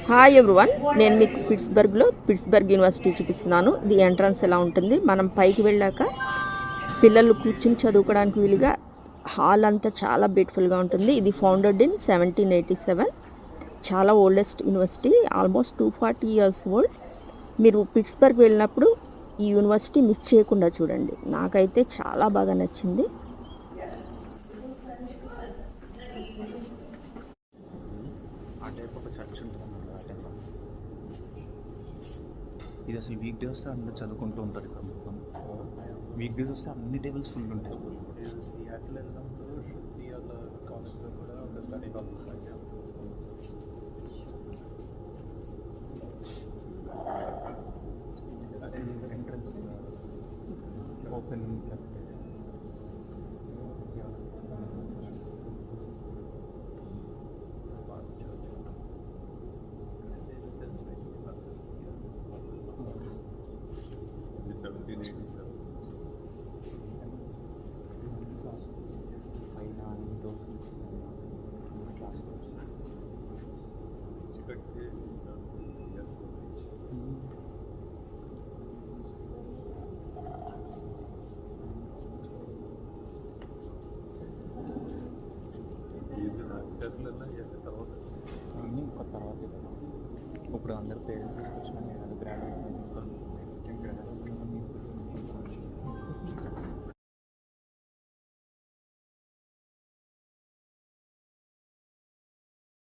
Hi everyone, నేను మీకు Pittsburgh university చూపిస్తున్నాను. ఇది ఎంట్రన్స్ ఎలా ఉంటుంది. మనం పైకి వెళ్ళాక పిల్లలు కూర్చుని చదువుకోవడానికి వీలుగా హాల్ అంతా చాలా బ్యూటిఫుల్గా ఉంటుంది. ఇది ఫౌండెడ్ ఇన్ 1787. చాలా oldest university, almost 240 years old. మీరు పిట్స్బర్గ్ వెళ్ళినప్పుడు ఈ యూనివర్సిటీ మిస్ చేయకుండా చూడండి. నాకైతే చాలా బాగా నచ్చింది. ఇది అసలు వీక్ డే వస్తే అందరు చదువుకుంటూ ఉంటారు. ఇక్కడ మొత్తం వీక్ డేస్ వస్తే అన్ని టేబుల్స్ ఫుల్ ఉంటాయి. సియాటిల్ వెళ్ళినప్పుడు శృతి వాళ్ళ కాలేజ్లో కూడా ఒక స్టడీ హాల్ ఎంట్రన్స్ ఓపెన్ అన్నీ ఒక తర్వాత ఇప్పుడు అందరు పేరెంట్స్ తీసుకొచ్చిన గ్రాడ్యుయేట్